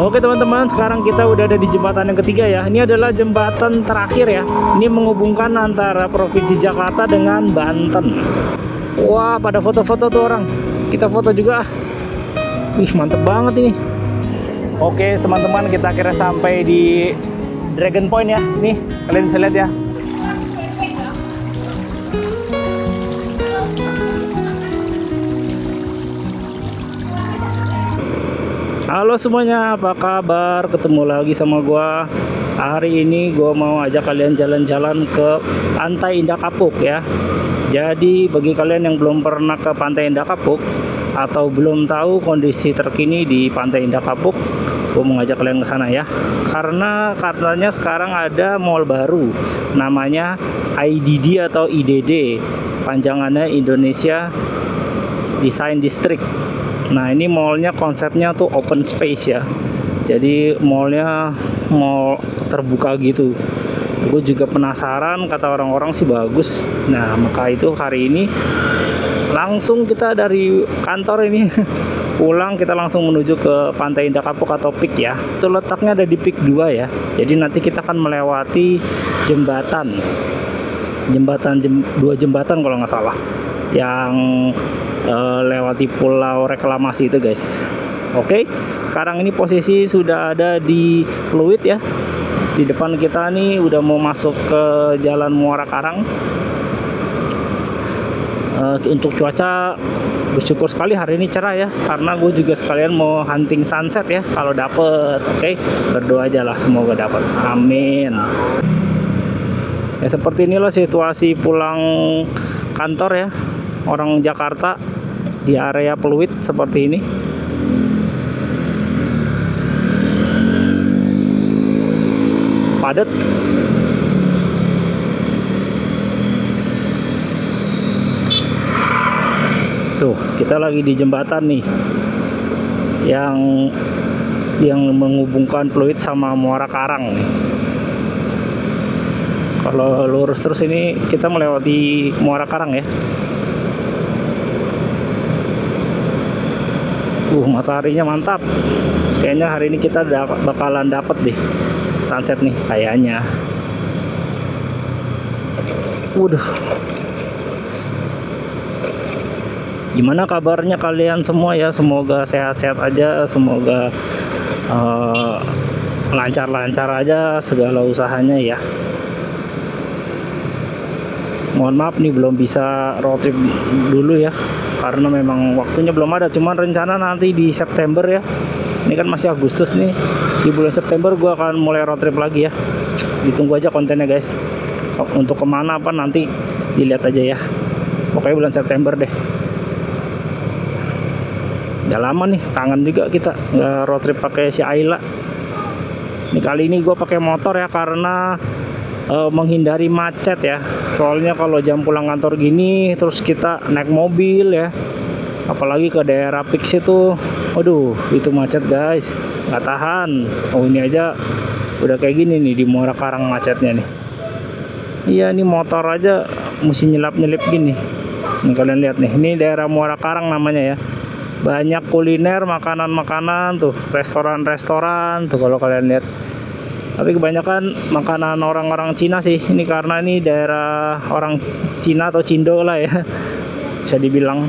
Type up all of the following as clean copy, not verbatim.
Oke teman-teman, sekarang kita udah ada di jembatan yang ketiga ya. Ini adalah jembatan terakhir ya. Ini menghubungkan antara Provinsi Jakarta dengan Banten. Wah, pada foto-foto tuh orang. Kita foto juga. Wih, mantep banget ini. Oke teman-teman, kita akhirnya sampai di Dragon Point ya. Nih, kalian bisa lihat ya. Halo semuanya, apa kabar? Ketemu lagi sama gua. Hari ini gua mau ajak kalian jalan-jalan ke Pantai Indah Kapuk ya. Jadi bagi kalian yang belum pernah ke Pantai Indah Kapuk atau belum tahu kondisi terkini di Pantai Indah Kapuk, gua mau ngajak kalian ke sana ya. Karena katanya sekarang ada mall baru namanya IDD atau IDD. Panjangannya Indonesia Design District. Nah, ini mallnya konsepnya tuh open space ya. Jadi mallnya mall terbuka gitu. Gue juga penasaran, kata orang-orang sih bagus. Nah, maka itu hari ini langsung kita dari kantor ini pulang, kita langsung menuju ke Pantai Indah Kapuk atau PIK ya. Itu letaknya ada di PIK 2 ya. Jadi nanti kita akan melewati dua jembatan kalau nggak salah, yang lewati pulau reklamasi itu guys. Oke, sekarang ini posisi sudah ada di Pluit ya. Di depan kita nih udah mau masuk ke Jalan Muara Karang. Untuk cuaca bersyukur sekali hari ini cerah ya, karena gue juga sekalian mau hunting sunset ya kalau dapet. Oke, berdoa aja lah semoga dapat, amin. Ya seperti inilah situasi pulang kantor ya orang Jakarta di area Pluit seperti ini. Padat. Tuh, kita lagi di jembatan nih yang menghubungkan Pluit sama Muara Karang nih. Kalau lurus terus ini kita melewati Muara Karang ya. Mataharinya mantap. Kayaknya hari ini kita bakalan dapet deh sunset nih kayaknya. Waduh. Gimana kabarnya kalian semua ya? Semoga sehat-sehat aja, semoga lancar-lancar aja segala usahanya ya. Mohon maaf nih belum bisa road trip dulu ya, karena memang waktunya belum ada. Cuman rencana nanti di September ya. Ini kan masih Agustus nih. Di bulan September gua akan mulai road trip lagi ya. Ditunggu aja kontennya guys. Untuk kemana apa nanti dilihat aja ya. Pokoknya bulan September deh. Udah lama nih, kangen juga kita nggak road trip pakai si Ayla. Ini kali ini gua pakai motor ya karena menghindari macet ya. Soalnya kalau jam pulang kantor gini terus kita naik mobil ya, apalagi ke daerah PIK itu, aduh itu macet guys, nggak tahan. Oh ini aja udah kayak gini nih di Muara Karang macetnya nih. Iya nih motor aja mesti nyelap-nyelip gini. Nih kalian lihat nih, ini daerah Muara Karang namanya ya. Banyak kuliner, makanan-makanan tuh, restoran-restoran tuh kalau kalian lihat. Tapi kebanyakan makanan orang-orang Cina sih. Ini karena ini daerah orang Cina atau Cindo lah ya, bisa dibilang.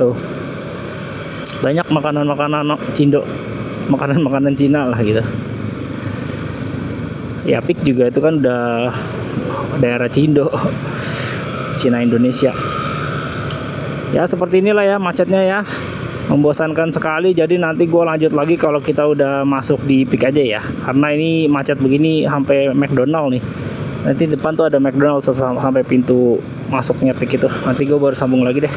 Tuh banyak makanan-makanan Cindo, makanan-makanan Cina lah gitu. Ya PIK juga itu kan udah daerah Cindo, Cina Indonesia. Ya seperti inilah ya macetnya ya, membosankan sekali. Jadi nanti gue lanjut lagi kalau kita udah masuk di PIK aja ya, karena ini macet begini sampai McDonald nih. Nanti depan tuh ada McDonald sampai pintu masuknya PIK itu. Nanti gue baru sambung lagi deh.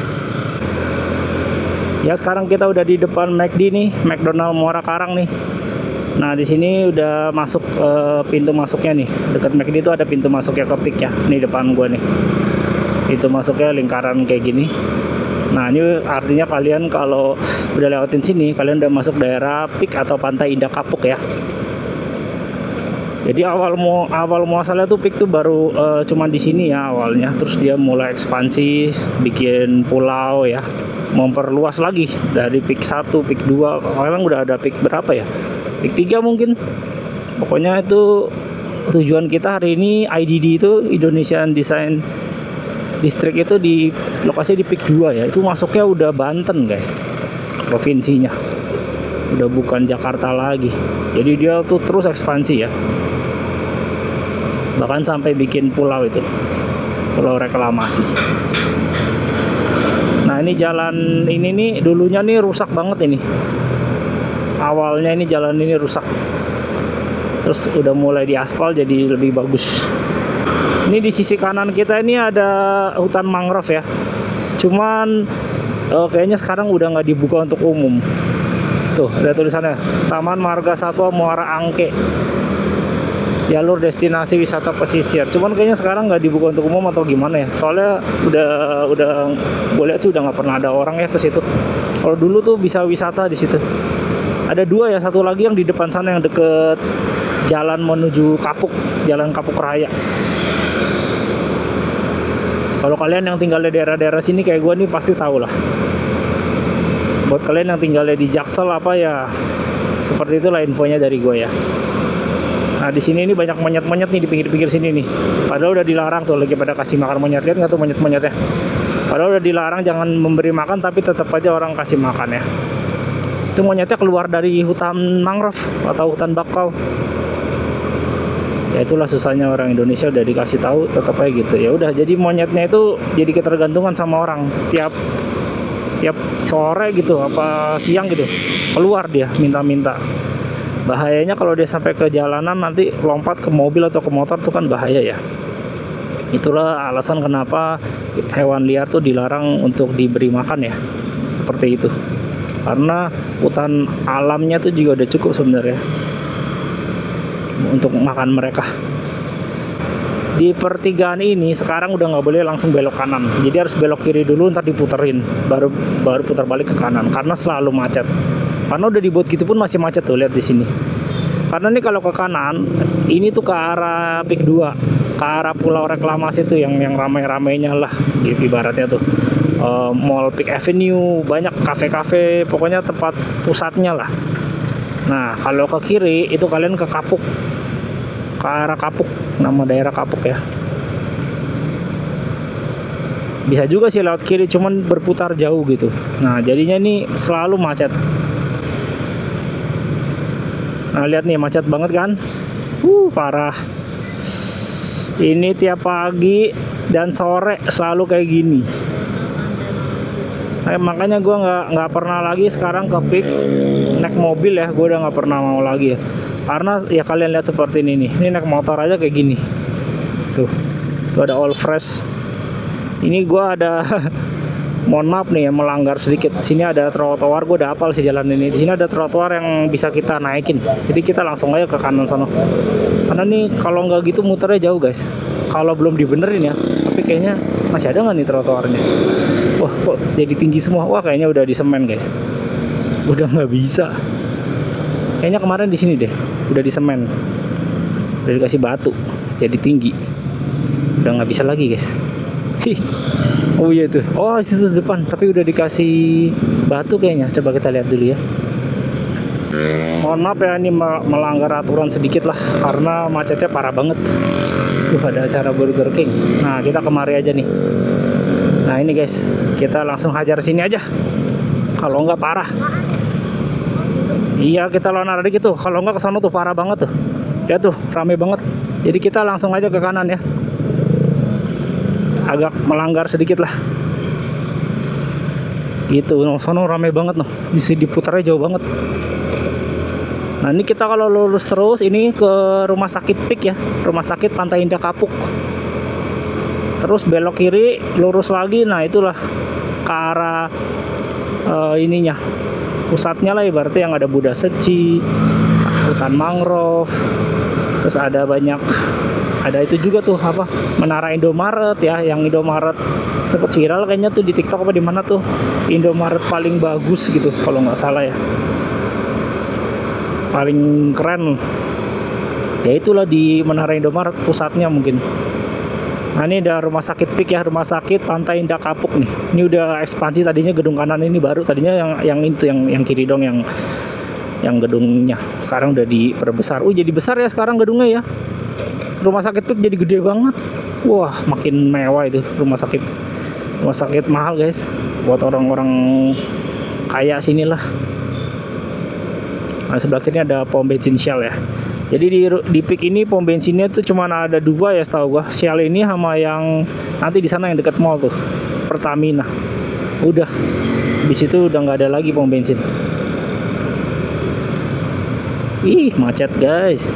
Ya sekarang kita udah di depan McD nih, McDonald Muara Karang nih. Nah di sini udah masuk pintu masuknya nih. Dekat McD itu ada pintu masuknya ke PIK ya. Ini depan gue nih. Itu masuknya lingkaran kayak gini. Nah ini artinya kalian kalau udah lewatin sini, kalian udah masuk daerah PIK atau Pantai Indah Kapuk ya. Jadi awal muasalnya tuh PIK tuh baru cuma di sini ya awalnya. Terus dia mulai ekspansi, bikin pulau ya, memperluas lagi dari PIK 1, PIK 2. Sekarang udah ada PIK berapa ya? Pik 3 mungkin. Pokoknya itu tujuan kita hari ini. IDD itu Indonesian Design District itu di lokasi di Pik 2 ya. Itu masuknya udah Banten guys, provinsinya. Udah bukan Jakarta lagi. Jadi dia tuh terus ekspansi ya. Bahkan sampai bikin pulau itu, pulau reklamasi. Nah ini jalan ini nih dulunya nih rusak banget ini. Awalnya ini jalan ini rusak. Terus udah mulai diaspal jadi lebih bagus. Ini di sisi kanan kita ini ada hutan mangrove ya. Cuman kayaknya sekarang udah nggak dibuka untuk umum. Tuh ada tulisannya Taman Marga Satwa Muara Angke, jalur destinasi wisata pesisir. Cuman kayaknya sekarang nggak dibuka untuk umum atau gimana ya. Soalnya udah gue lihat sih udah nggak pernah ada orang ya ke situ. Kalau dulu tuh bisa wisata di situ. Ada dua ya, satu lagi yang di depan sana yang deket jalan menuju Kapuk, jalan Kapuk Raya. Kalau kalian yang tinggal di daerah-daerah sini kayak gue nih pasti tahu lah. Buat kalian yang tinggalnya di Jaksel apa ya, seperti itulah infonya dari gue ya. Nah di sini ini banyak monyet-monyet nih di pinggir-pinggir sini nih. Padahal udah dilarang tuh, lagi pada kasih makan monyet. Lihat nggak tuh monyet-monyetnya? Padahal udah dilarang jangan memberi makan, tapi tetap aja orang kasih makan ya. Itu monyetnya keluar dari hutan mangrove atau hutan bakau. Ya itulah susahnya orang Indonesia, udah dikasih tahu tetap aja gitu. Ya udah, jadi monyetnya itu jadi ketergantungan sama orang. Tiap sore gitu apa siang gitu keluar dia minta-minta. Bahayanya kalau dia sampai ke jalanan nanti lompat ke mobil atau ke motor tuh kan bahaya ya. Itulah alasan kenapa hewan liar tuh dilarang untuk diberi makan ya, seperti itu. Karena hutan alamnya tuh juga udah cukup sebenarnya untuk makan mereka. Di pertigaan ini sekarang udah nggak boleh langsung belok kanan, jadi harus belok kiri dulu, ntar diputerin baru putar balik ke kanan karena selalu macet. Karena udah dibuat gitu pun masih macet tuh, lihat di sini. Karena nih kalau ke kanan ini tuh ke arah Pik 2, ke arah pulau reklamasi tuh yang ramai-ramainya lah ibaratnya tuh. Mall Pik Avenue, banyak kafe-kafe, pokoknya tempat pusatnya lah. Nah kalau ke kiri itu kalian ke Kapuk, ke arah Kapuk, nama daerah Kapuk ya. Bisa juga sih lewat kiri, cuman berputar jauh gitu. Nah jadinya nih selalu macet. Nah lihat nih macet banget kan, parah. Ini tiap pagi dan sore selalu kayak gini. Nah, makanya gue nggak pernah lagi sekarang ke Pik naik mobil ya, gue udah nggak pernah mau lagi ya. Karena ya kalian lihat seperti ini nih, ini naik motor aja kayak gini. Tuh ada all fresh. Ini gue ada mohon maaf nih ya, melanggar sedikit. Sini ada trotoar, gue udah hafal sih jalan ini. Di sini ada trotoar yang bisa kita naikin. Jadi kita langsung aja ke kanan sana. Karena nih kalau nggak gitu muternya jauh guys. Kalau belum dibenerin ya. Tapi kayaknya masih ada nggak nih trotoarnya? Wah kok jadi tinggi semua. Wah kayaknya udah di semen guys. Udah nggak bisa. Kayaknya kemarin di sini deh, udah di semen, udah dikasih batu, jadi tinggi. Udah nggak bisa lagi guys. Oh iya tuh, oh itu depan, tapi udah dikasih batu kayaknya. Coba kita lihat dulu ya. Mohon maaf ya, ini melanggar aturan sedikit lah, karena macetnya parah banget. Tuh ada acara Burger King. Nah kita kemari aja nih. Nah ini guys, kita langsung hajar sini aja. Kalau nggak parah. Iya kita lawan arah gitu. Kalau nggak kesana tuh parah banget tuh. Ya tuh rame banget. Jadi kita langsung aja ke kanan ya. Agak melanggar sedikit lah. Gitu. Sono rame banget noh. Bisa diputarnya jauh banget. Nah ini kita kalau lurus terus ini ke rumah sakit Pik ya. Rumah sakit Pantai Indah Kapuk. Terus belok kiri, lurus lagi. Nah itulah ke arah ininya. Pusatnya lah ibaratnya yang ada Buddha Seci, hutan mangrove, terus ada banyak, ada itu juga tuh apa Menara Indomaret ya, yang Indomaret sempat viral kayaknya tuh di TikTok apa di mana tuh, Indomaret paling bagus gitu kalau nggak salah ya, paling keren ya itulah di Menara Indomaret pusatnya mungkin. Nah ini ada rumah sakit Pik ya, rumah sakit Pantai Indah Kapuk nih. Ini udah ekspansi, tadinya gedung kanan ini baru, tadinya yang itu yang kiri dong, yang yang gedungnya. Sekarang udah diperbesar. Jadi besar ya sekarang gedungnya ya. Rumah sakit PIK jadi gede banget. Wah, makin mewah itu rumah sakit. Rumah sakit mahal guys, buat orang-orang kaya sinilah. Nah, sebelah kiri ada pom bensin Shell ya. Jadi di PIK ini pom bensinnya tuh cuma ada 2 ya setahu gua. Shell ini sama yang nanti di sana yang dekat mall tuh, Pertamina. Udah, di situ udah nggak ada lagi pom bensin. Ih, macet guys.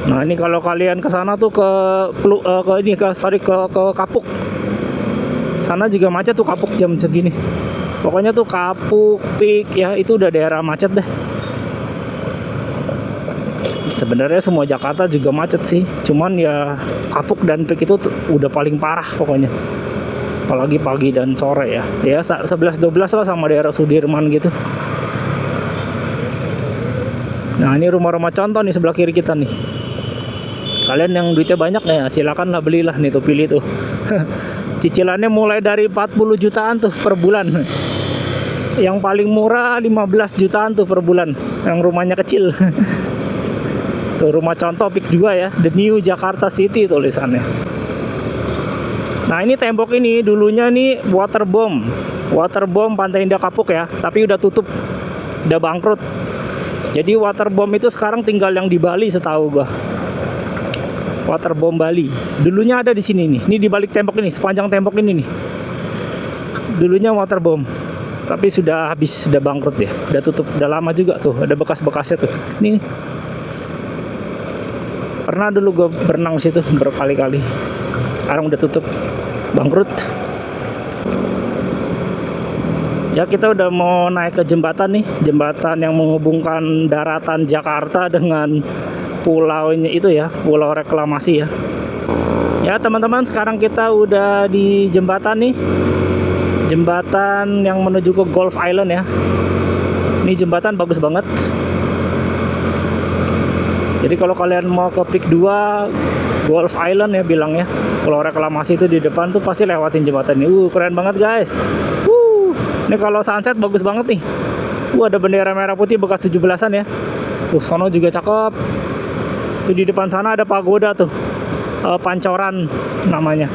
Nah, ini kalau kalian ke sana tuh ke Kapuk. Sana juga macet tuh Kapuk jam segini. Pokoknya tuh Kapuk, PIK ya, itu udah daerah macet deh. Sebenarnya semua Jakarta juga macet sih. Cuman ya Kapuk dan PIK itu udah paling parah pokoknya. Apalagi pagi dan sore ya. Ya 11-12 lah sama daerah Sudirman gitu. Nah, ini rumah-rumah contoh nih sebelah kiri kita nih. Kalian yang duitnya banyak ya silakan lah belilah nih tuh, pilih tuh. Cicilannya mulai dari 40 jutaan tuh per bulan. Yang paling murah 15 jutaan tuh per bulan. Yang rumahnya kecil. Tuh rumah contoh PIK 2 ya, The New Jakarta City tulisannya. Nah, ini tembok ini dulunya nih waterbomb Pantai Indah Kapuk ya, tapi udah tutup, udah bangkrut. Jadi waterbomb itu sekarang tinggal yang di Bali setahu gua. Waterbomb Bali. Dulunya ada di sini nih. Ini di balik tembok ini, sepanjang tembok ini nih. Dulunya waterbomb. Tapi sudah habis, sudah bangkrut ya. Udah tutup, udah lama juga tuh. Ada bekas-bekasnya tuh. Ini. Pernah dulu gue berenang situ berkali-kali. Sekarang udah tutup, bangkrut. Ya, kita udah mau naik ke jembatan nih. Jembatan yang menghubungkan daratan Jakarta dengan pulaunya itu ya, pulau reklamasi ya. Ya teman-teman, sekarang kita udah di jembatan nih. Jembatan yang menuju ke Gulf Island ya. Ini jembatan bagus banget. Jadi kalau kalian mau ke PIK 2 Gulf Island ya bilangnya, pulau reklamasi itu di depan tuh pasti lewatin jembatan ini. Keren banget guys. Ini kalau sunset bagus banget nih. Ada bendera merah putih bekas 17-an ya. Tuh sono juga cakep. Tuh di depan sana ada pagoda tuh. Pancoran namanya.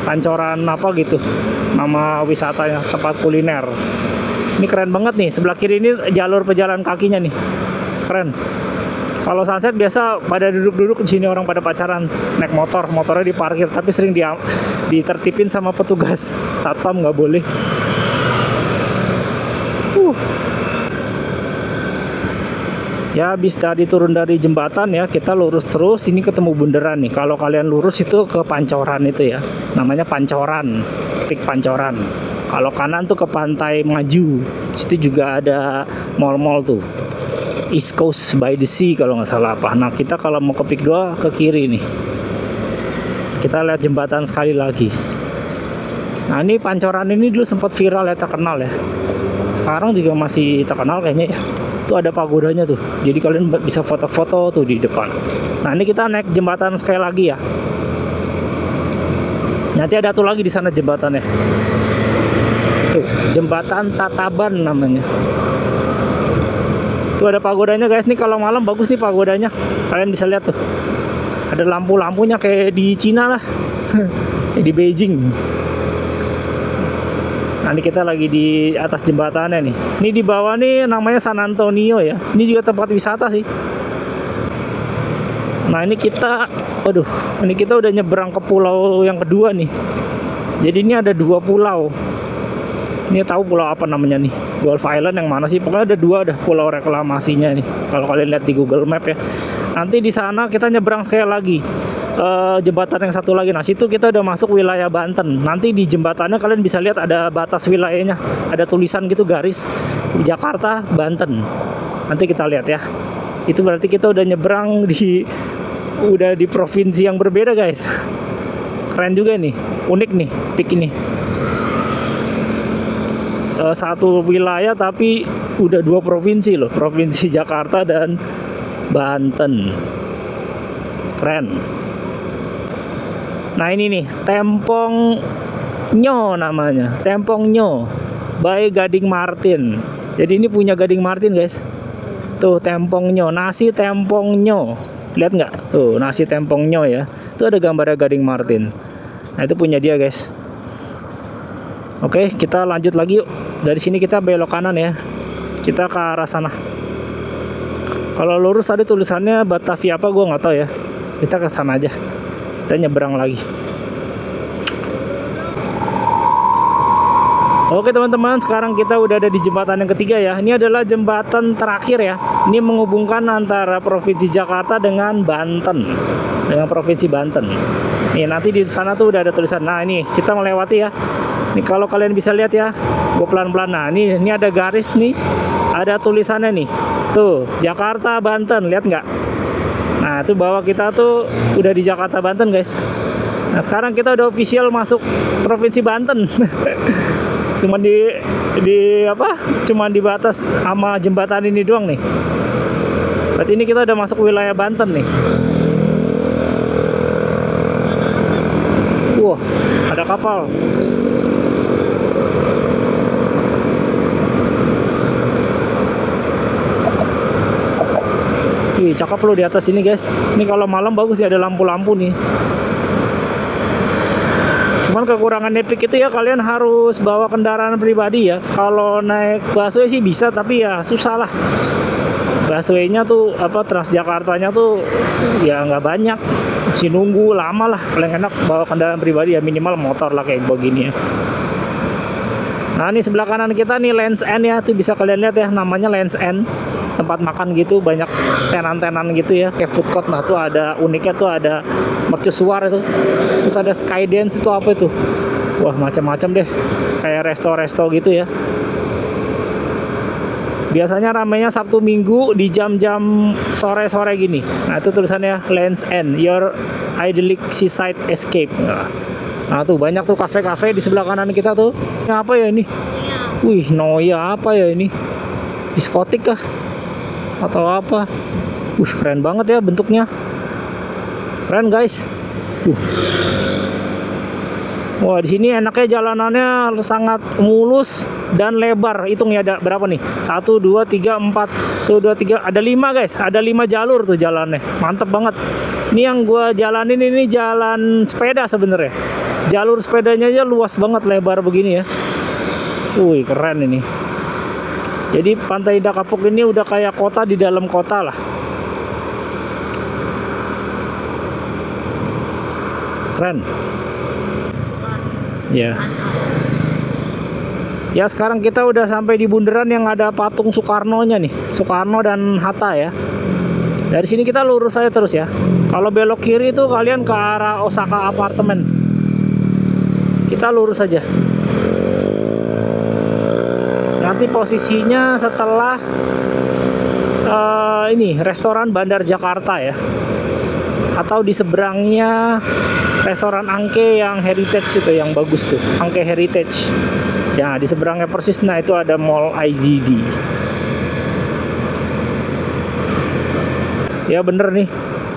Pancoran apa gitu. Nama wisatanya, tempat kuliner. Ini keren banget nih. Sebelah kiri ini jalur pejalan kakinya nih. Keren. Kalau sunset biasa pada duduk-duduk di sini orang pada pacaran, naik motor, motornya diparkir, tapi sering ditertipin sama petugas. Satpam nggak boleh. Ya, habis tadi turun dari jembatan ya, kita lurus terus, ini ketemu bundaran nih. Kalau kalian lurus itu ke Pancoran itu ya, namanya Pancoran, PIK Pancoran. Kalau kanan tuh ke Pantai Maju, situ juga ada mall-mall tuh. East Coast by the Sea kalau nggak salah apa. Nah, kita kalau mau ke PIK 2 ke kiri nih. Kita lihat jembatan sekali lagi. Nah, ini Pancoran ini dulu sempat viral ya, terkenal ya. Sekarang juga masih terkenal kayaknya ya. Tuh ada pagodanya tuh. Jadi kalian bisa foto-foto tuh di depan. Nah, ini kita naik jembatan sekali lagi ya. Nanti ada tuh lagi di sana jembatannya. Tuh, jembatan Tataban namanya. Tuh ada pagodanya guys. Nih kalau malam bagus nih pagodanya. Kalian bisa lihat tuh. Ada lampu-lampunya kayak di Cina lah. Di Beijing. Nah, ini kita lagi di atas jembatannya nih. Ini di bawah nih namanya San Antonio ya. Ini juga tempat wisata sih. Nah, ini kita, ini kita udah nyebrang ke pulau yang kedua nih. Jadi ini ada 2 pulau. Ini tahu pulau apa namanya nih? Gulf Island yang mana sih? Pokoknya ada 2 dah pulau reklamasinya nih. Kalau kalian lihat di Google Map ya. Nanti di sana kita nyebrang sekali lagi. Jembatan yang satu lagi. Nah, situ kita udah masuk wilayah Banten. Nanti di jembatannya kalian bisa lihat ada batas wilayahnya, ada tulisan gitu garis Jakarta Banten. Nanti kita lihat ya. Itu berarti kita udah nyebrang udah di provinsi yang berbeda guys. Keren juga nih, unik nih PIK ini. Satu wilayah tapi udah 2 provinsi loh, provinsi Jakarta dan Banten. Keren. Nah, ini nih tempong Nyo namanya, Tempong Nyo by Gading Martin. Jadi ini punya Gading Martin guys. Tuh Tempong Nyo, nasi Tempong Nyo. Lihat nggak? Tuh nasi Tempong Nyo ya. Itu ada gambarnya Gading Martin. Nah itu punya dia guys. Oke, kita lanjut lagi yuk. Dari sini kita belok kanan ya. Kita ke arah sana. Kalau lurus tadi tulisannya Batavia apa gue nggak tahu ya. Kita ke sana aja. Kita nyebrang lagi. Oke teman-teman, sekarang kita udah ada di jembatan yang ketiga ya. Ini adalah jembatan terakhir ya. Ini menghubungkan antara Provinsi Jakarta dengan Banten. Dengan Provinsi Banten. Nih nanti di sana tuh udah ada tulisan. Nah ini kita melewati ya. Nih kalau kalian bisa lihat ya, gue pelan-pelan. Nah ini ada garis nih. Ada tulisannya nih. Tuh, Jakarta Banten, lihat nggak? Nah, itu bawah kita tuh udah di Jakarta Banten, guys. Nah, sekarang kita udah official masuk Provinsi Banten. Cuman di apa? Cuman di batas sama jembatan ini doang nih. Berarti ini kita udah masuk wilayah Banten nih. Wah, ada kapal. Wih, cakep loh di atas ini guys. Ini kalau malam bagus ya, ada lampu-lampu nih. Cuman kekurangan Epic itu ya, kalian harus bawa kendaraan pribadi ya. Kalau naik busway sih bisa, tapi ya susah lah. Busway-nya tuh apa, Transjakartanya tuh ya nggak banyak. Mesti nunggu lama lah. Paling enak bawa kendaraan pribadi ya, minimal motor lah kayak begini ya. Nah ini sebelah kanan kita nih Lands End ya, tuh bisa kalian lihat ya, namanya Lands End. Tempat makan gitu, banyak tenan-tenan gitu ya, kayak food court. Nah tuh ada uniknya tuh, ada mercusuar itu, terus ada Skydance itu apa itu, wah macam-macam deh, kayak resto-resto gitu ya. Biasanya ramainya Sabtu Minggu di jam-jam sore-sore gini. Nah itu tulisannya Lands End, your idyllic seaside escape. Nah tuh banyak tuh kafe-kafe di sebelah kanan kita tuh. Ini apa ya ini? Wih, Noya apa ya ini? Diskotik kah? Atau apa? Keren banget ya bentuknya. Keren guys. Wah, di sini enaknya jalanannya sangat mulus dan lebar. Hitung ya, ada berapa nih? 1, 2, 3, 4. Tuh 2, 3, ada 5 guys. Ada 5 jalur tuh jalannya. Mantep banget. Ini yang gua jalanin ini jalan sepeda sebenarnya. Jalur sepedanya aja luas banget, lebar begini ya. Wih, keren ini. Jadi Pantai Indah Kapuk ini udah kayak kota di dalam kota lah. Keren. Ya. Ya sekarang kita udah sampai di bundaran yang ada patung Soekarno-nya nih. Soekarno dan Hatta ya. Dari sini kita lurus aja terus ya. Kalau belok kiri itu kalian ke arah Osaka Apartemen. Kita lurus aja. Nanti posisinya setelah ini restoran Bandar Jakarta ya, atau di seberangnya restoran Angke yang heritage itu, yang bagus tuh, Angke Heritage ya. Di seberangnya persis, nah itu ada Mall IDD ya, bener nih.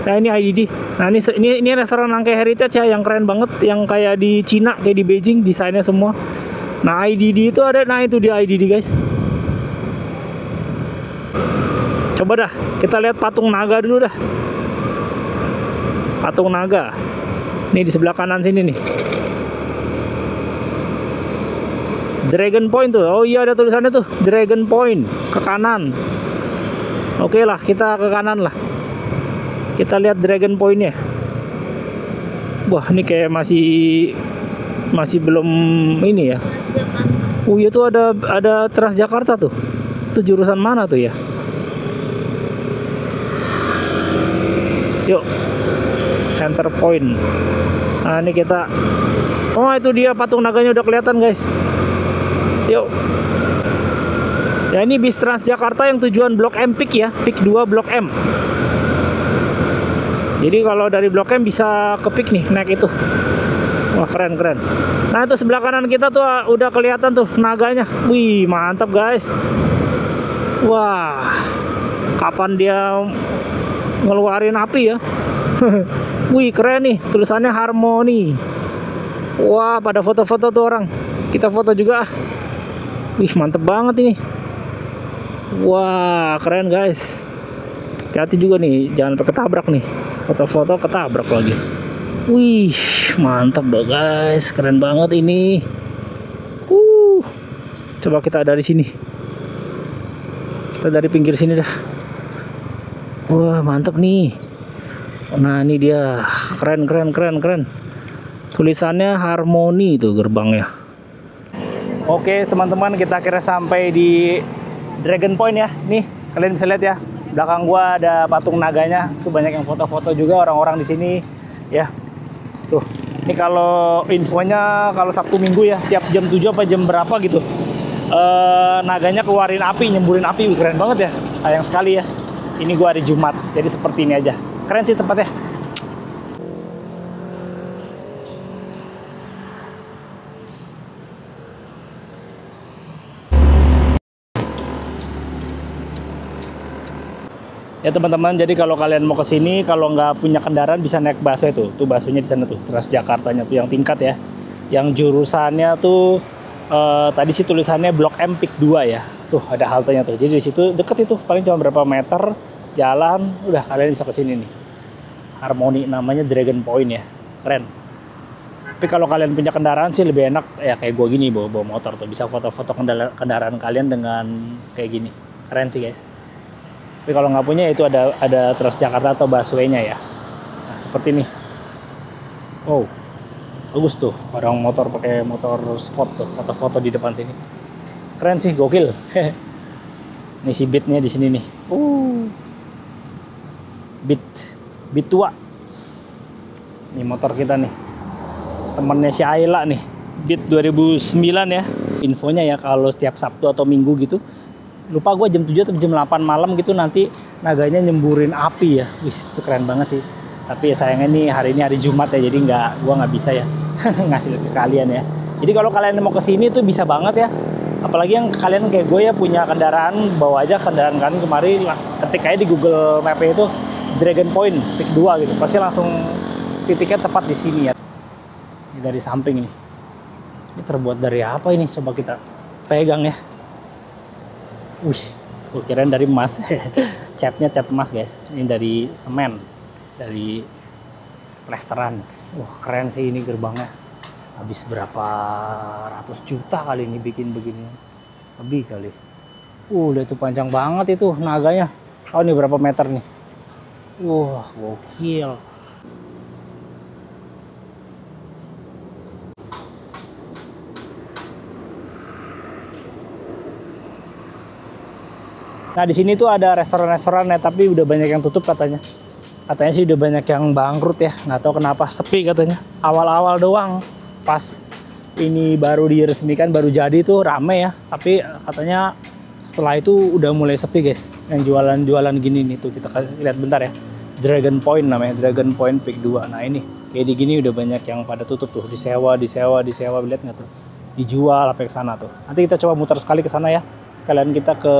Nah ini IDD. Nah ini restoran Angke Heritage ya, yang keren banget, yang kayak di Cina, kayak di Beijing desainnya semua. Nah IDD itu ada, nah itu di IDD guys. Coba dah kita lihat patung naga dulu dah. Patung naga. Nih di sebelah kanan sini nih. Dragon Point tuh. Oh iya ada tulisannya tuh, Dragon Point ke kanan. Oke lah, kita ke kanan lah. Kita lihat Dragon Point-nya. Wah, ini kayak masih belum ini ya. Oh iya tuh ada Transjakarta tuh. Itu jurusan mana tuh ya? Yuk, Center Point. Nah ini kita. Oh itu dia patung naganya udah kelihatan guys. Yuk. Ya ini bis Transjakarta yang tujuan Blok M Peak ya, Peak 2 Blok M. Jadi kalau dari Blok M bisa ke Peak nih, naik itu. Wah keren. Nah itu sebelah kanan kita tuh udah kelihatan tuh naganya. Wih mantap guys. Wah, kapan dia ngeluarin api ya? Wih keren nih, tulisannya Harmony. Wah, pada foto-foto tuh orang. Kita foto juga ah. Wih, mantep banget ini. Wah, keren guys. Hati-hati juga nih, jangan sampai ketabrak nih. Foto-foto ketabrak lagi. Wih, mantap loh guys, keren banget ini. Coba kita dari sini. Kita dari pinggir sini dah. Wah, mantap nih. Nah, ini dia. Keren. Tulisannya Harmoni itu gerbangnya. Oke, teman-teman, kita akhirnya sampai di Dragon Point ya. Nih, kalian bisa lihat ya. Belakang gua ada patung naganya. Tuh banyak yang foto-foto juga orang-orang di sini ya. Tuh. Ini kalau infonya kalau Sabtu Minggu ya, tiap jam 7 apa jam berapa gitu. Naganya keluarin api, nyemburin api. Keren banget ya. Sayang sekali ya. Ini gua hari Jumat. Jadi seperti ini aja. Keren sih tempatnya. Ya teman-teman, jadi kalau kalian mau ke sini, kalau nggak punya kendaraan bisa naik busway tuh. Tuh busway-nya di sana tuh, Transjakartanya tuh yang tingkat ya. Yang jurusannya tuh tadi sih tulisannya Blok M Pik 2 ya. Tuh ada haltenya tuh. Jadi di situ deket itu, paling cuma berapa meter jalan, udah kalian bisa ke sini nih. Harmoni namanya, Dragon Point ya. Keren. Tapi kalau kalian punya kendaraan sih lebih enak ya kayak gue gini, bawa motor tuh. Bisa foto-foto kendaraan kalian dengan kayak gini. Keren sih guys. Tapi kalau nggak punya itu ada Transjakarta atau busway-nya ya. Nah, seperti ini. Oh, bagus tuh. Orang motor pakai motor sport tuh, foto-foto di depan sini. Keren sih, gokil. Ini si Beat-nya di sini nih. Beat tua. Ini motor kita nih. Temennya si Ayla nih. Beat 2009 ya. Infonya ya kalau setiap Sabtu atau Minggu gitu. Lupa gue jam 7 atau jam 8 malam gitu nanti naganya nyemburin api ya. Wih, itu keren banget sih. Tapi ya sayangnya nih hari ini hari Jumat ya, jadi gue nggak bisa ya ngasih lihat ke kalian ya. Jadi kalau kalian mau kesini tuh bisa banget ya. Apalagi yang kalian kayak gue ya punya kendaraan, bawa aja kendaraan kalian kemari, ketik aja di Google Map itu Dragon Point Pik 2 gitu. Pasti langsung titiknya tepat di sini ya. Ini dari samping ini. Ini terbuat dari apa ini? Coba kita pegang ya. Wih, gue kirain dari emas. Catnya cat emas guys. Ini dari semen, dari plesteran. Wah, keren sih ini gerbangnya. Habis berapa ratus juta kali ini bikin begini. Lebih kali. Udah itu panjang banget itu naganya. Oh, ini berapa meter nih? Wah, gokil. Nah di sini tuh ada restoran-restoran ya, tapi udah banyak yang tutup katanya. Katanya sih udah banyak yang bangkrut ya, nggak tahu kenapa, sepi katanya. Awal-awal doang, pas ini baru diresmikan, baru jadi tuh rame ya. Tapi katanya setelah itu udah mulai sepi guys. Yang jualan-jualan gini nih tuh kita lihat bentar ya. Dragon Point namanya, Dragon Point Pik 2. Nah ini kayak di gini udah banyak yang pada tutup tuh, disewa, lihat nggak tuh? Dijual sampai ke sana tuh. Nanti kita coba muter sekali ke sana ya. Sekalian kita ke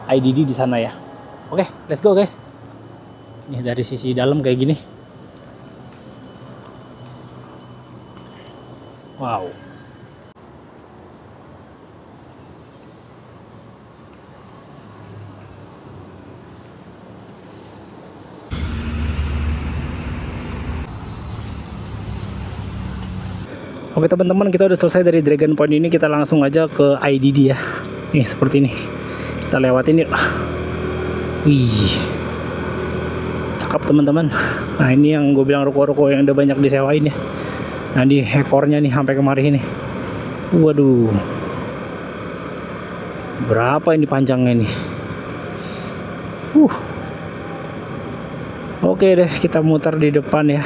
IDD di sana ya. Oke, let's go guys. Ini dari sisi dalam kayak gini. Wow. Oke teman-teman, kita udah selesai dari Dragon Point ini, kita langsung aja ke IDD ya. Nih seperti ini. Kita lewatin yuk. Wih, cakep teman-teman. Nah ini yang gue bilang ruko-ruko yang udah banyak disewain ya. Nah di ekornya nih sampai kemari ini. Waduh, berapa ini panjangnya nih? Oke deh, kita muter di depan ya.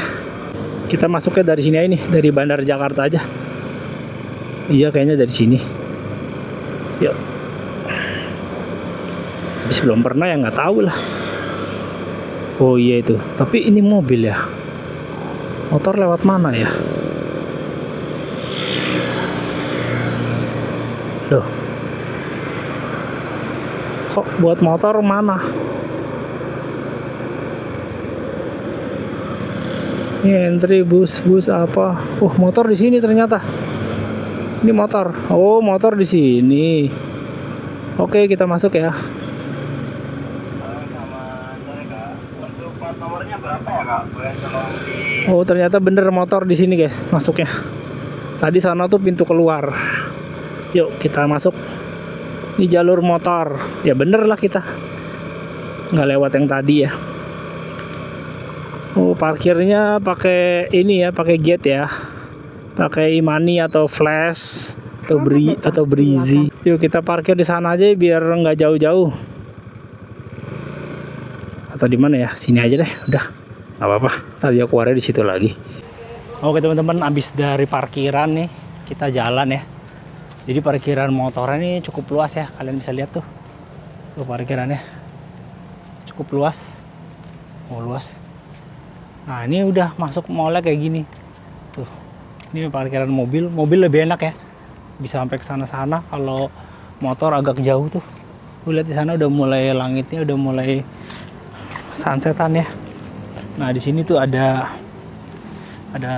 Kita masuknya dari sini aja nih, dari Bandar Jakarta aja. Iya kayaknya dari sini. Yuk. Habis belum pernah ya nggak tahu lah. Oh iya itu, tapi ini mobil ya. Motor lewat mana ya? Loh, kok buat motor mana? Ini entry bus apa? Motor di sini ternyata. Ini motor. Oh, motor di sini. Oke, kita masuk ya. Oh, ternyata bener motor di sini, guys, masuknya. Tadi sana tuh pintu keluar. Yuk, kita masuk. Ini jalur motor. Ya bener lah kita. Nggak lewat yang tadi ya. Oh, parkirnya pakai ini ya, pakai gate ya. Pakai e-money atau flash atau breezy. Yuk kita parkir di sana aja biar nggak jauh-jauh. Atau di mana ya? Sini aja deh, udah. Nggak apa-apa. Tadi aku keluarnya di situ lagi. Oke teman-teman, abis dari parkiran nih, kita jalan ya. Jadi parkiran motornya ini cukup luas ya. Kalian bisa lihat tuh. Tuh parkirannya. Cukup luas. Oh, luas. Nah, ini udah masuk mallnya kayak gini. Tuh. Ini parkiran mobil. Mobil lebih enak ya. Bisa sampai ke sana-sana. Kalau motor agak jauh tuh. Tuh lihat di sana udah mulai langitnya udah mulai sunsetan ya. Nah, di sini tuh ada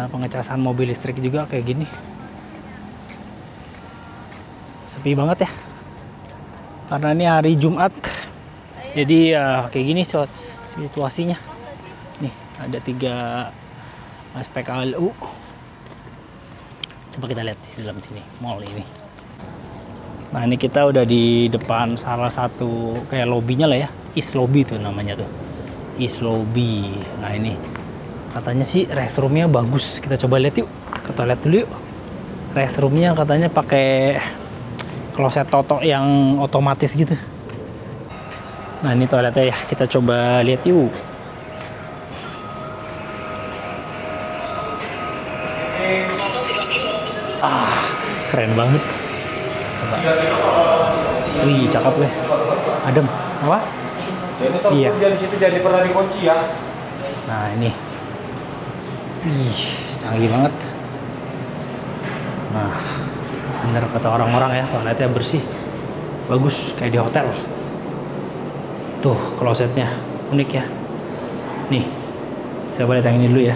pengecasan mobil listrik juga kayak gini. Sepi banget ya. Karena ini hari Jumat. Jadi ya kayak gini situasinya. Nih, ada 3 SPKLU. Coba kita lihat di dalam sini, mall ini. Nah, ini kita udah di depan salah satu kayak lobbynya lah ya. East Lobby tuh namanya tuh. East Lobby. Nah, ini katanya sih restroomnya bagus. Kita coba lihat yuk. Kita lihat dulu yuk. Restroomnya katanya pakai kloset toto yang otomatis gitu. Nah, ini toiletnya ya. Kita coba lihat yuk. Keren banget. Coba. Wih, cakep guys. Adem. Apa? Iya. Di situ jadi pernah dikunci ya. Nah, ini. Ih, canggih banget. Nah, bener kata orang-orang ya, toiletnya bersih. Bagus kayak di hotel. Tuh, klosetnya unik ya. Nih. Coba lihat yang ini dulu ya.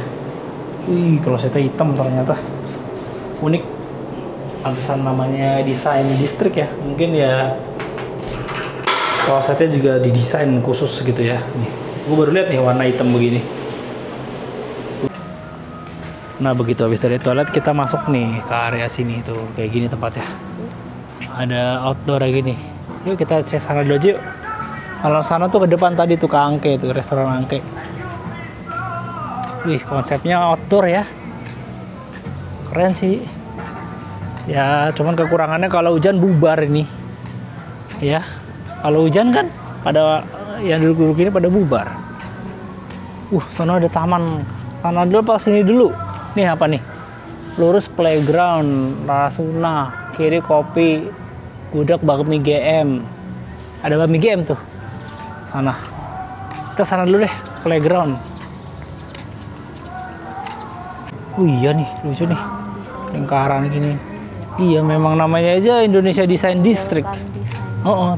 Wih, klosetnya hitam ternyata. Unik. Pantesan namanya desain distrik ya. Mungkin ya klosetnya juga didesain khusus gitu ya. Nih, gue baru lihat nih warna hitam begini. Nah, begitu habis dari toilet kita masuk nih ke area sini tuh, kayak gini tempatnya. Ada outdoor kayak gini. Yuk kita cek sana dulu aja yuk. Kalau sana tuh ke depan tadi tuh ke Angke tuh, restoran Angke. Wih, konsepnya outdoor ya. Keren sih. Ya, cuman kekurangannya kalau hujan bubar ini. Ya, kalau hujan kan pada yang duduk-duduk ini pada bubar. Sana ada taman. Taman dulu pas ini dulu. Nih apa nih? Lurus playground, Rasuna, kiri kopi, gudeg bakmi GM. Ada bakmi GM tuh. Sana. Kita sana dulu deh, playground. Iya nih, lucu nih. Lingkaran gini. Iya, memang namanya aja Indonesia Design District.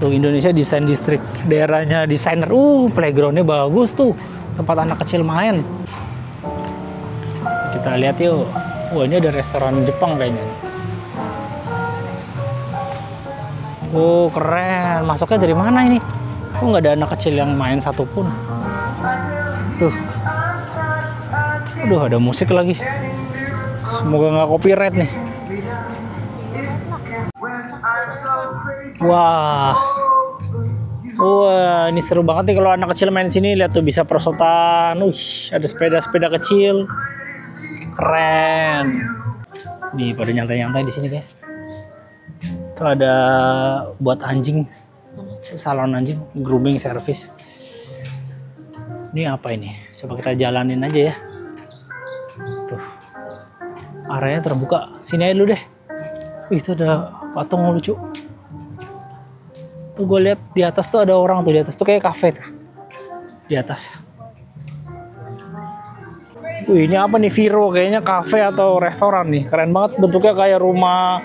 Tuh Indonesia Design District. Daerahnya desainer. Playgroundnya bagus tuh. Tempat anak kecil main. Kita lihat yuk. Wah, ini ada restoran Jepang kayaknya. Keren. Masuknya dari mana ini? Nggak ada anak kecil yang main satupun. Tuh. Aduh, ada musik lagi. Semoga nggak copyright nih. Wah, ini seru banget nih kalau anak kecil main sini. Lihat tuh bisa perosotan. Ada sepeda-sepeda kecil. Keren. Nih pada nyantai-nyantai di sini guys. Tuh ada buat anjing, salon anjing, grooming service. Ini apa ini? Coba kita jalanin aja ya. Tuh, areanya terbuka. Sini aja dulu deh. Itu ada patung lucu. Tuh gue lihat di atas tuh ada orang tuh, di atas tuh kayak kafe tuh. Di atas. Ini apa nih, Viro, kayaknya kafe atau restoran nih. Keren banget bentuknya kayak rumah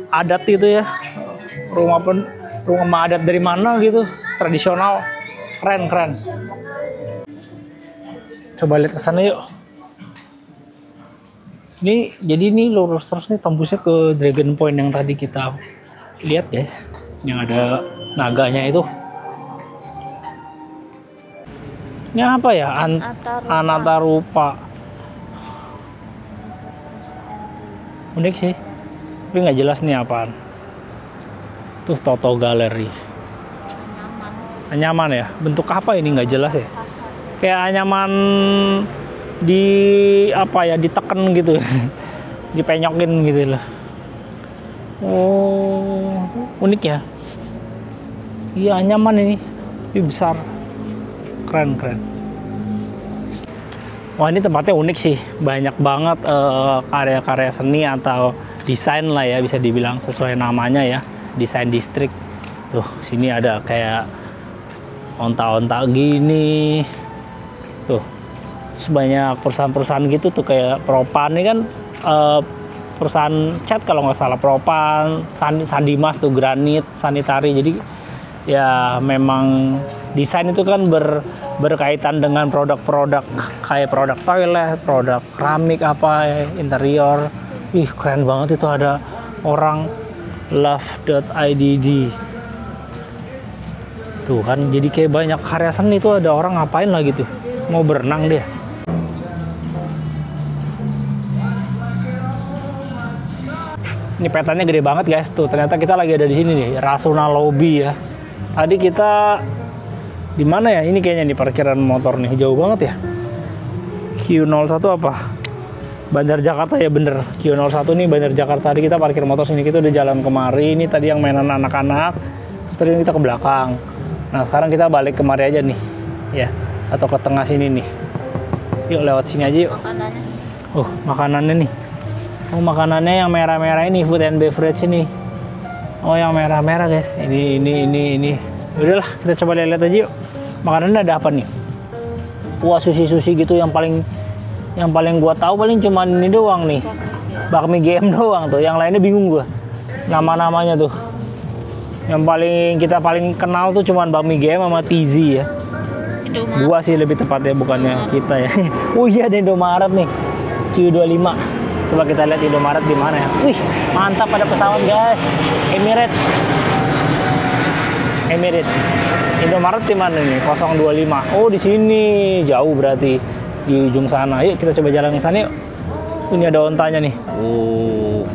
adat gitu ya. Rumah adat dari mana gitu, tradisional. Keren. Coba lihat ke sana yuk. Ini jadi ini lurus terus nih tembusnya ke Dragon Point yang tadi kita lihat guys, yang ada naganya itu. Ini apa ya? Anatarupa. Unik sih, tapi nggak jelas nih apaan. Tuh Toto Gallery. Anyaman ya? Bentuk apa ini nggak jelas ya? Kayak anyaman di apa ya, diteken gitu. Dipenyokin gitu loh. Oh, unik ya. Iya, anyaman ini besar, keren. Wah, ini tempatnya unik sih, banyak banget karya-karya seni atau desain lah ya, bisa dibilang sesuai namanya ya, desain distrik. Tuh sini ada kayak onta-onta gini tuh. Terus banyak perusahaan-perusahaan gitu tuh, kayak Propan ini kan perusahaan cat kalau nggak salah, Propan, Sandimas tuh granit, sanitari. Jadi ya memang desain itu kan berkaitan dengan produk-produk, kayak produk toilet, produk keramik, apa interior. Ih, keren banget itu, ada orang love.idd tuh kan. Jadi kayak banyak karya seni tuh, ada orang ngapain lah gitu, mau berenang dia. Ini petanya gede banget guys tuh. Ternyata kita lagi ada di sini nih, Rasuna Lobby ya. Tadi kita di mana ya? Ini kayaknya nih parkiran motor nih, jauh banget ya. Q01 apa? Bandar Jakarta ya, bener. Q01 nih Bandar Jakarta. Tadi kita parkir motor sini, kita udah jalan kemari. Ini tadi yang mainan anak-anak. Terus tadi kita ke belakang. Nah sekarang kita balik kemari aja nih, ya. Atau ke tengah sini nih. Yuk lewat sini aja yuk. Makanannya. Oh makanannya nih. Oh makanannya yang merah-merah ini, food and beverage ini. Oh yang merah-merah guys. Ini. Udahlah, kita coba lihat aja yuk. Makanannya ada apa nih? Wah, sushi gitu yang paling gua tahu paling cuman ini doang nih. Bakmi GM doang tuh. Yang lainnya bingung gua. Nama-namanya tuh. Yang kita paling kenal tuh cuman bakmi GM sama TZ ya. Gua sih lebih tepatnya, bukannya kita ya. Oh iya, ada Indomaret nih. Q25. Coba kita lihat Indomaret di mana ya. Wih, mantap, ada pesawat guys. Emirates. Indomaret di mana nih? 025. Oh, di sini. Jauh berarti, di ujung sana. Yuk kita coba jalan ke sana yuk. Ini ada ontanya nih. Oh.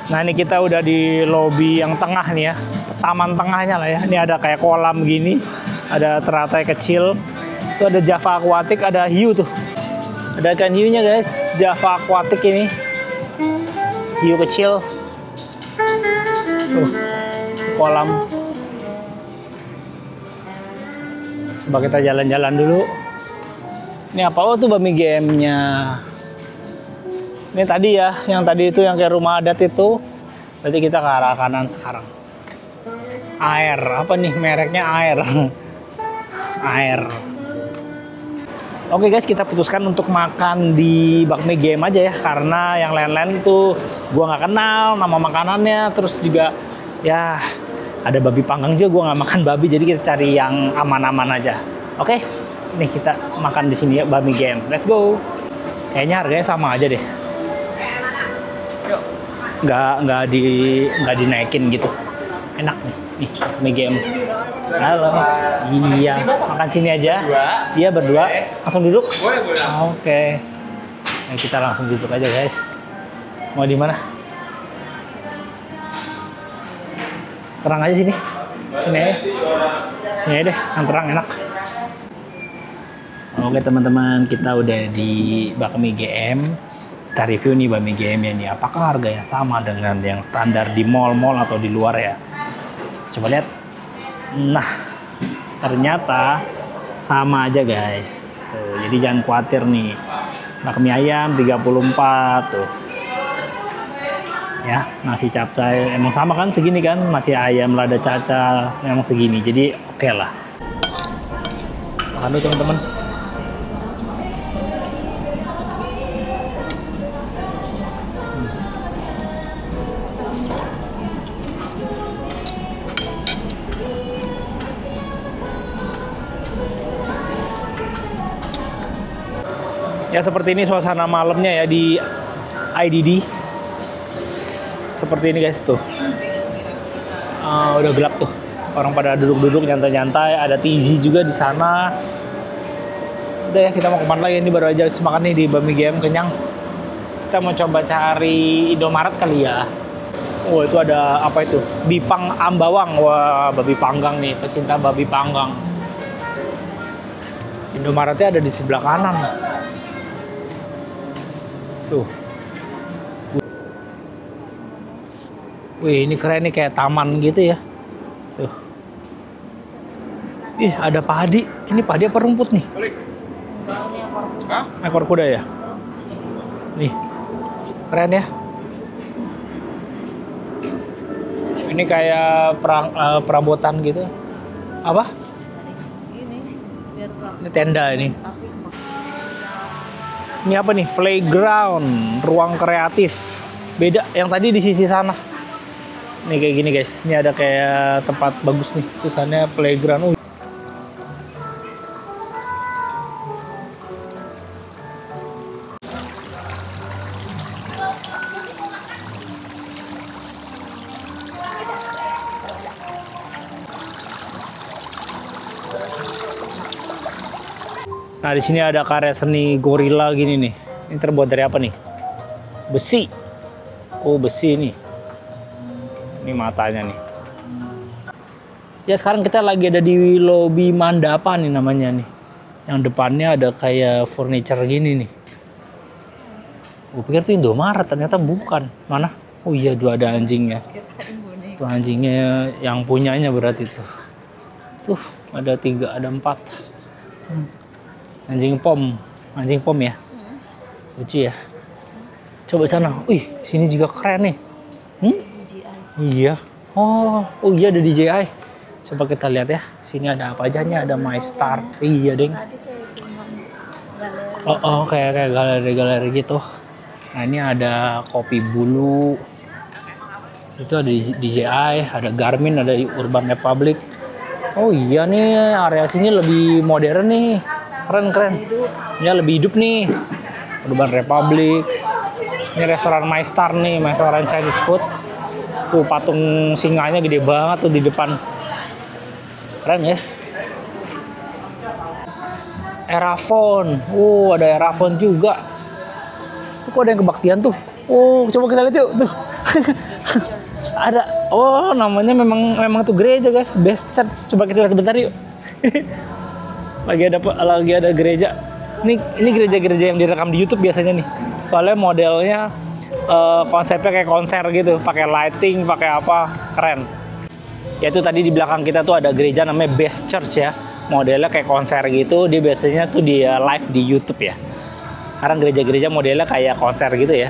Nah, ini kita udah di lobi yang tengah nih ya. Taman tengahnya lah ya. Ini ada kayak kolam gini. Ada teratai kecil. Itu ada Java Aquatic, ada hiu tuh. Ada ikan hiunya guys, Java Aquatic ini. Hiu kecil. Kolam. Coba kita jalan-jalan dulu. Ini apa? Oh tuh bakmi GM-nya. Ini tadi ya, yang tadi itu yang kayak rumah adat itu. Berarti kita ke arah kanan sekarang. Air, apa nih mereknya? Air. Oke guys, kita putuskan untuk makan di bakmi GM aja ya, karena yang lain-lain tuh gua nggak kenal nama makanannya, terus juga ya ada babi panggang juga, gua nggak makan babi, jadi kita cari yang aman-aman aja. Oke, nih kita makan di sini ya, bakmi GM. Let's go. Kayaknya harganya sama aja deh. Nggak dinaikin gitu. Enak nih bakmi GM. Halo. Iya, makan sini aja. Iya berdua. Langsung duduk? Boleh. Oke. Nah, kita langsung duduk aja guys. Mau di mana? Terang aja sini. Sini aja deh, yang terang enak. Oke teman-teman, kita udah di bakmi GM. Kita review nih bakmi GM ya nih. Apakah harganya sama dengan yang standar di mall-mall atau di luar ya? Coba lihat. Nah, ternyata sama aja guys. Tuh, jadi jangan khawatir nih. Bakmi ayam 34 tuh. Ya, nasi capcay emang sama kan segini kan? Nasi ayam lada caca memang segini. Jadi oke lah. Makan dulu teman-teman. Ya seperti ini suasana malamnya ya di IDD. Seperti ini guys tuh. Udah gelap tuh. Orang pada duduk-duduk nyantai-nyantai. Ada TZ juga di sana. Udah ya, kita mau kemana lagi? Ini baru aja habis makan nih di Bami Game, kenyang. Kita mau coba cari Indomaret kali ya. Oh itu ada apa itu? Bipang Ambawang. Wah babi panggang nih, pecinta babi panggang. Indomaretnya ada di sebelah kanan. Tuh. Wih ini keren nih, kayak taman gitu ya. Tuh. Ih ada padi. Ini padi apa rumput nih? Ekor kuda ya? Nih. Keren ya. Ini kayak perabotan gitu. Apa? Ini tenda ini. Ini apa nih? Playground, ruang kreatif. Beda yang tadi di sisi sana. Nih kayak gini guys. Ini ada kayak tempat bagus nih. Tulisannya playground. Nah di sini ada karya seni gorila gini nih. Ini terbuat dari apa nih? Besi. Oh besi nih. Ini matanya nih. Ya sekarang kita lagi ada di lobi Mandapa nih namanya nih. Yang depannya ada kayak furniture gini nih. Gue pikir tuh Indomaret, ternyata bukan. Mana? Oh iya dua ada anjingnya. Tuh anjingnya yang punyanya berarti tuh. Tuh ada 3, ada 4. Anjing pom ya. Lucu ya. Coba sana. Wih, sini juga keren nih. Iya. Oh iya ada DJI. Coba kita lihat ya. Sini ada apa aja nih? Ada My Star. Iya, deng. Oh kayak galeri gitu. Nah, ini ada Kopi Bulu. Situ ada DJI, ada Garmin, ada Urban Republic. Oh iya nih, area sini lebih modern nih. Keren. Ya lebih hidup nih. Urban Republic. Ini restoran My Star nih, restoran Chinese food. Tuh patung singanya gede banget tuh di depan. Keren ya. Erafon. Ada Erafon juga. Tuh kok ada yang kebaktian tuh. Coba kita lihat yuk tuh. Ada. Namanya memang tuh gereja guys. Best Church. Coba kita lihat bentar yuk. lagi ada gereja. Ini gereja-gereja yang direkam di YouTube biasanya nih. Soalnya modelnya konsepnya kayak konser gitu, pakai lighting, pakai apa, keren. Yaitu tadi di belakang kita tuh ada gereja namanya Best Church ya. Modelnya kayak konser gitu, dia biasanya tuh dia live di YouTube ya. Karena gereja-gereja modelnya kayak konser gitu ya.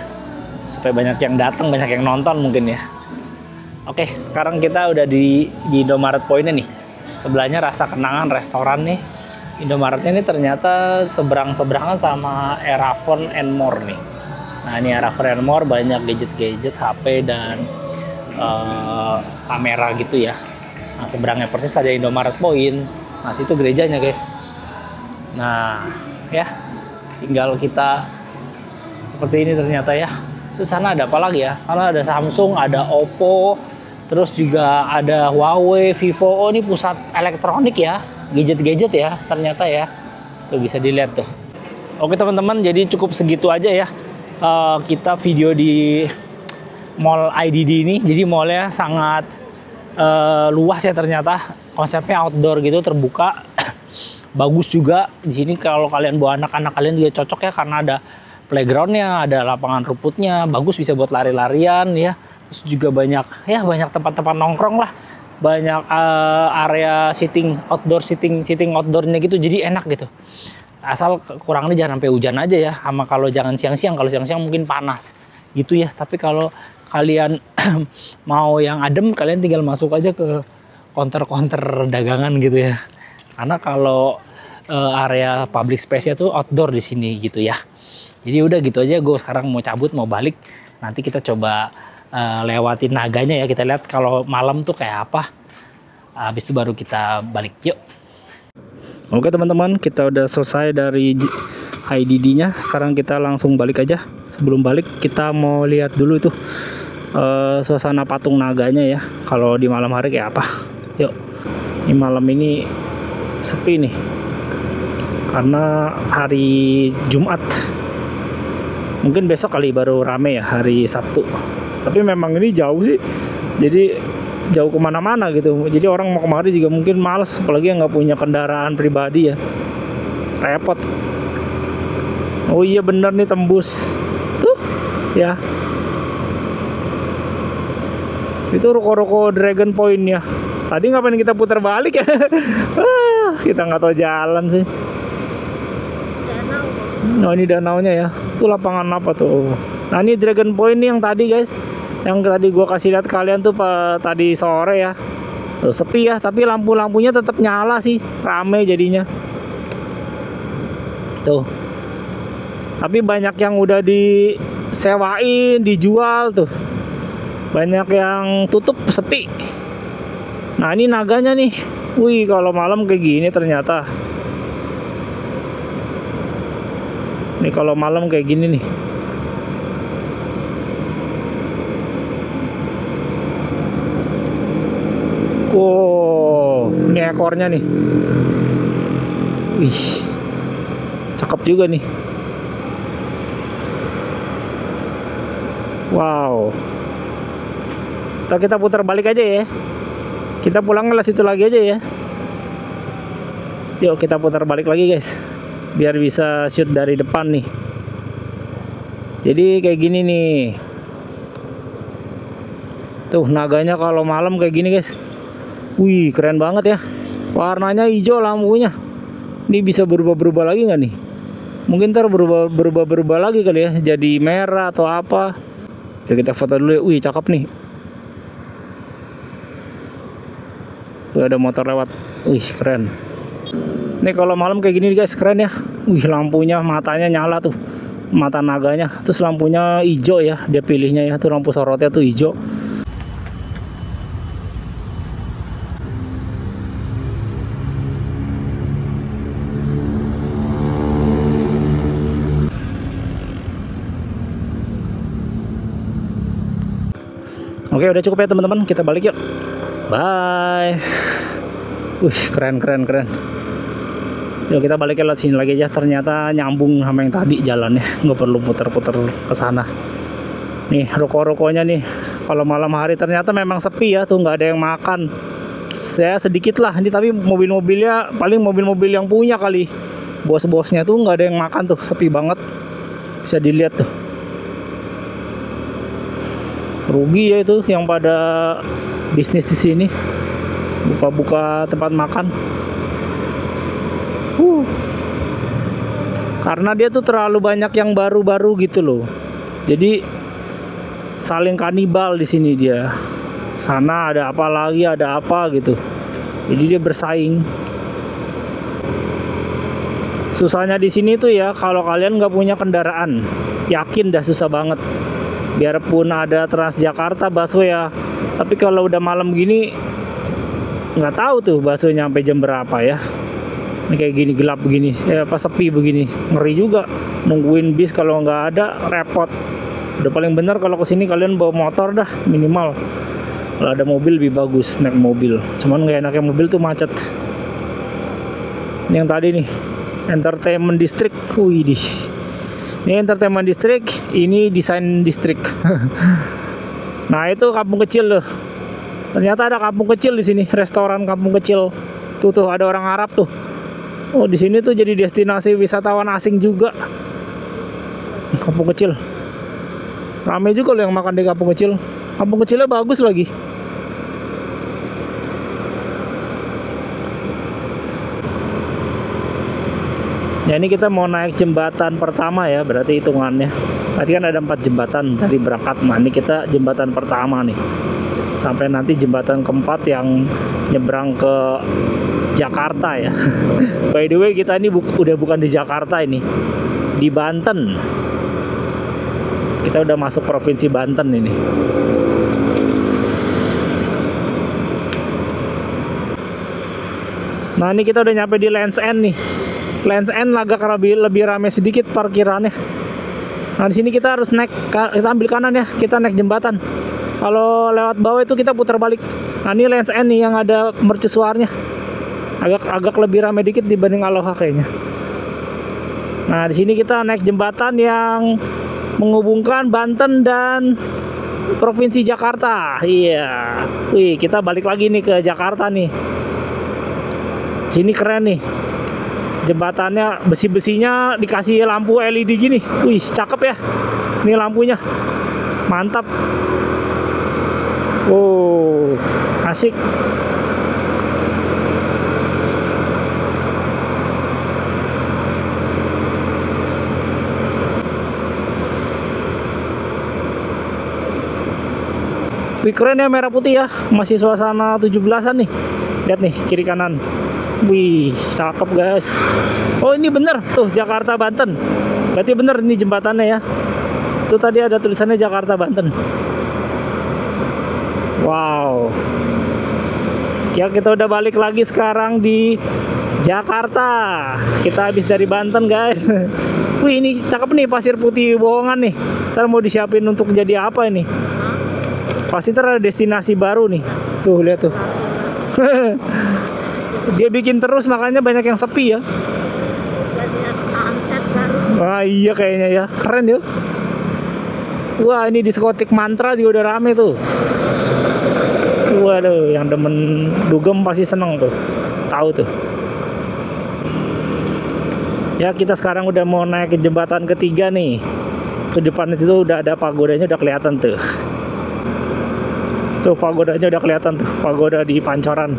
Supaya banyak yang datang, banyak yang nonton mungkin ya. Oke, sekarang kita udah di Indomaret Point nih. Sebelahnya Rasa Kenangan restoran nih. Indomaretnya ini ternyata seberang-seberangan sama Erafon and More nih. Nah ini Erafon and More banyak gadget-gadget, HP dan kamera gitu ya. Nah seberangnya persis ada Indomaret Point. Nah situ gerejanya guys. Nah ya tinggal kita seperti ini ternyata ya. Terus sana ada apa lagi ya? Sana ada Samsung, ada Oppo, terus juga ada Huawei, Vivo. Ini pusat elektronik ya. Gadget-gadget ya ternyata ya. Tuh bisa dilihat tuh. Oke teman-teman, jadi cukup segitu aja ya kita video di Mall IDD ini. Jadi mallnya sangat luas ya ternyata. Konsepnya outdoor gitu, terbuka. Bagus juga. Di sini kalau kalian bawa anak-anak kalian juga cocok ya, karena ada playgroundnya, ada lapangan rumputnya. Bagus, bisa buat lari-larian ya. Terus juga banyak tempat-tempat nongkrong lah. Banyak area sitting outdoornya gitu, jadi enak gitu. Asal kurangnya jangan sampai hujan aja ya, sama kalau jangan siang-siang. Kalau siang-siang mungkin panas gitu ya. Tapi kalau kalian mau yang adem, kalian tinggal masuk aja ke counter dagangan gitu ya. Karena kalau area public space-nya tuh outdoor di sini gitu ya. Jadi udah gitu aja, gue sekarang mau cabut, mau balik. Nanti kita coba lewatin naganya ya, kita lihat kalau malam tuh kayak apa. Habis itu baru kita balik, yuk. Oke teman-teman, kita udah selesai dari IDD-nya. Sekarang kita langsung balik aja. Sebelum balik kita mau lihat dulu tuh suasana patung naganya ya. Kalau di malam hari kayak apa? Yuk. Ini malam ini sepi nih. Karena hari Jumat. Mungkin besok kali baru rame ya, hari Sabtu. Tapi memang ini jauh sih. Jadi jauh kemana-mana gitu. Jadi orang mau kemari juga mungkin males, apalagi yang nggak punya kendaraan pribadi ya. Repot. Oh iya bener nih tembus. Tuh ya. Itu ruko-ruko Dragon Point ya. Tadi ngapain kita putar balik ya? Kita nggak tahu jalan sih. Oh ini danaunya ya. Itu lapangan apa tuh? Nah ini Dragon Point nih yang tadi guys. Yang tadi gua kasih lihat kalian tuh tadi sore ya. Tuh, sepi ya, tapi lampu-lampunya tetap nyala sih. Rame jadinya. Tuh. Tapi banyak yang udah disewain, dijual tuh. Banyak yang tutup, sepi. Nah ini naganya nih. Wih kalau malam kayak gini ternyata. Nih kalau malam kayak gini nih. Wow, ini ekornya nih. Wih, cakep juga nih. Wow. Kita putar balik aja ya. Kita pulang ke situ lagi aja ya. Yuk kita putar balik lagi guys, biar bisa shoot dari depan nih. Jadi kayak gini nih. Tuh naganya kalau malam kayak gini guys. Wih keren banget ya. Warnanya hijau lampunya. Ini bisa berubah-berubah lagi nggak nih? Mungkin ntar berubah lagi kali ya. Jadi merah atau apa. Oke, kita foto dulu ya. Wih cakep nih. Tuh ada motor lewat. Wih keren. Nih kalau malam kayak gini guys, keren ya. Wih lampunya, matanya nyala tuh. Mata naganya. Terus lampunya hijau ya. Dia pilihnya ya. Tuh lampu sorotnya tuh hijau. Oke udah cukup ya teman-teman, kita balik yuk. Bye. Wih keren. Yuk kita balik ke sini lagi aja. Ternyata nyambung sama yang tadi jalannya, nggak perlu putar-putar ke sana. Nih ruko-rukonya nih. Kalau malam hari ternyata memang sepi ya, tuh nggak ada yang makan. Saya sedikit lah ini, tapi mobil-mobilnya paling mobil-mobil yang punya kali. Bos-bosnya tuh nggak ada yang makan tuh, sepi banget. Bisa dilihat tuh. Rugi ya itu yang pada bisnis di sini, buka-buka tempat makan. Karena dia tuh terlalu banyak yang baru-baru gitu loh. Jadi saling kanibal di sini dia. Sana ada apa lagi, ada apa gitu. Jadi dia bersaing. Susahnya di sini tuh ya, kalau kalian nggak punya kendaraan, yakin dah susah banget. Biarpun ada Transjakarta busway ya, tapi kalau udah malam gini nggak tahu tuh busway nyampe jam berapa ya. Ini kayak gini gelap begini ya, pas sepi begini ngeri juga nungguin bis. Kalau nggak ada repot. Udah paling bener kalau kesini kalian bawa motor dah minimal. Kalau ada mobil lebih bagus naik mobil, cuman nggak enaknya mobil tuh macet. Ini yang tadi nih Entertainment District. Wih, ini Entertainment District, ini Design District. Nah itu kampung kecil loh. Ternyata ada kampung kecil di sini, restoran kampung kecil. Tuh ada orang Arab tuh. Oh di sini tuh jadi destinasi wisatawan asing juga. Kampung kecil. Ramai juga loh yang makan di kampung kecil. Kampung kecilnya bagus lagi. Ya ini kita mau naik jembatan pertama ya, berarti hitungannya. Tadi kan ada 4 jembatan dari berangkat. Nah ini kita jembatan pertama nih. Sampai nanti jembatan keempat yang nyebrang ke Jakarta ya. By the way kita ini udah bukan di Jakarta ini, di Banten. Kita udah masuk provinsi Banten ini. Nah ini kita udah nyampe di Lands End nih. Lands End agak lebih rame sedikit parkirannya. Nah di sini kita harus naik, kita ambil kanan ya, kita naik jembatan. Kalau lewat bawah itu kita putar balik. Nah ini Lands End nih yang ada mercusuarnya. Agak lebih rame dikit dibanding Aloha kayaknya. Nah di sini kita naik jembatan yang menghubungkan Banten dan Provinsi Jakarta. Iya. Wih, kita balik lagi nih ke Jakarta nih. Sini keren nih. Jembatannya besi-besinya dikasih lampu LED gini. Wih, cakep ya. Ini lampunya. Mantap. Oh, asik. Wih, keren ya merah putih ya. Masih suasana 17-an nih. Lihat nih kiri kanan. Wih, cakep guys. Oh ini bener tuh Jakarta Banten. Berarti bener ini jembatannya ya. Tuh tadi ada tulisannya Jakarta Banten. Wow. Ya kita udah balik lagi sekarang di Jakarta. Kita habis dari Banten guys. Wih ini cakep nih pasir putih bohongan nih. Ntar mau disiapin untuk jadi apa ini? Pasti ntar ada destinasi baru nih. Tuh lihat tuh. Dia bikin terus makanya banyak yang sepi ya. Wah iya kayaknya ya. Keren ya. Wah ini diskotik Mantra juga udah rame tuh. Waduh yang demen dugem pasti seneng tuh. Tahu tuh. Ya kita sekarang udah mau naik ke jembatan ketiga nih. Ke depan itu udah ada pagodanya udah kelihatan tuh. Tuh pagodanya udah kelihatan tuh, pagoda di Pancoran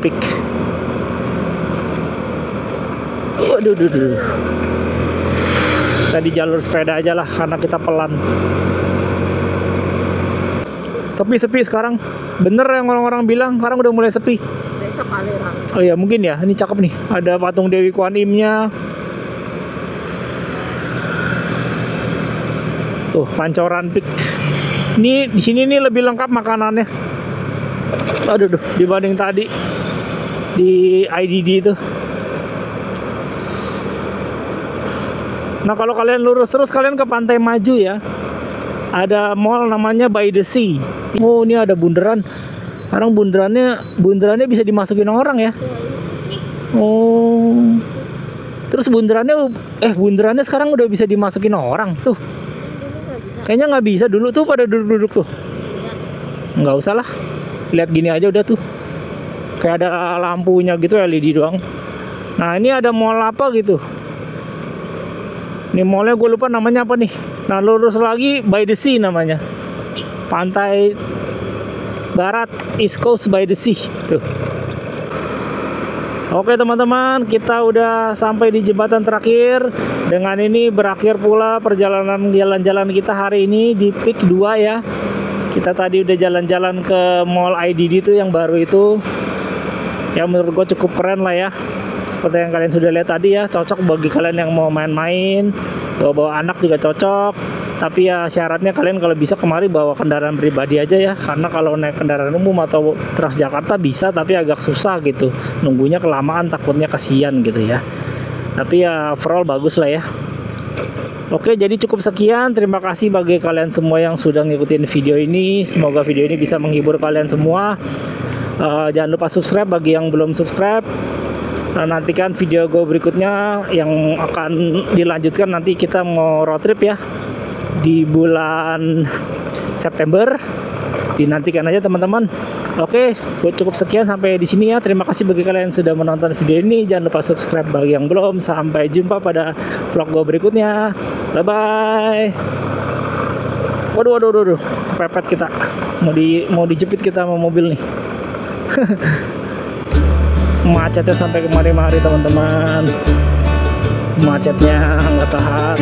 Peak. Waduh, tadi jalur sepeda aja lah karena kita pelan. Tapi sepi sekarang. Bener yang orang-orang bilang sekarang udah mulai sepi. Besok kali lah. Oh ya mungkin ya, ini cakep nih. Ada patung Dewi Kuan Im-nya. Tuh Pancoran Peak. Ini di sini nih lebih lengkap makanannya. Aduh, dibanding tadi di IDD itu. Nah kalau kalian lurus terus kalian ke Pantai Maju ya. Ada mall namanya By the Sea. Oh ini ada bundaran. Sekarang bundarannya bisa dimasukin orang ya. Oh. Terus bundarannya sekarang udah bisa dimasukin orang tuh. Kayaknya nggak bisa, dulu tuh pada duduk-duduk tuh. Nggak usah lah. Lihat gini aja udah tuh. Kayak ada lampunya gitu LED doang. Nah ini ada mall apa gitu. Ini mallnya gue lupa namanya apa nih. Nah lurus lagi By the Sea namanya. Pantai Barat East Coast By the Sea tuh. Oke teman-teman, kita udah sampai di jembatan terakhir. Dengan ini berakhir pula perjalanan jalan-jalan kita hari ini di Peak 2 ya. Kita tadi udah jalan-jalan ke Mall IDD itu yang baru itu. Ya menurut gue cukup keren lah ya. Seperti yang kalian sudah lihat tadi ya, cocok bagi kalian yang mau main-main. Bawa anak juga cocok. Tapi ya syaratnya kalian kalau bisa kemari bawa kendaraan pribadi aja ya. Karena kalau naik kendaraan umum atau Transjakarta bisa, tapi agak susah gitu. Nunggunya kelamaan, takutnya kasihan gitu ya. Tapi ya overall bagus lah ya. Oke, jadi cukup sekian. Terima kasih bagi kalian semua yang sudah ngikutin video ini. Semoga video ini bisa menghibur kalian semua. Jangan lupa subscribe bagi yang belum subscribe. Nantikan video gue berikutnya yang akan dilanjutkan. Nanti kita mau road trip ya di bulan September. Dinantikan aja teman-teman. Oke, cukup sekian sampai di sini ya. Terima kasih bagi kalian yang sudah menonton video ini. Jangan lupa subscribe bagi yang belum. Sampai jumpa pada vlog gue berikutnya. Bye bye. Waduh, pepet kita. Mau dijepit kita sama mobil nih. Macetnya sampai kemari-mari teman-teman. Macetnya nggak tahan.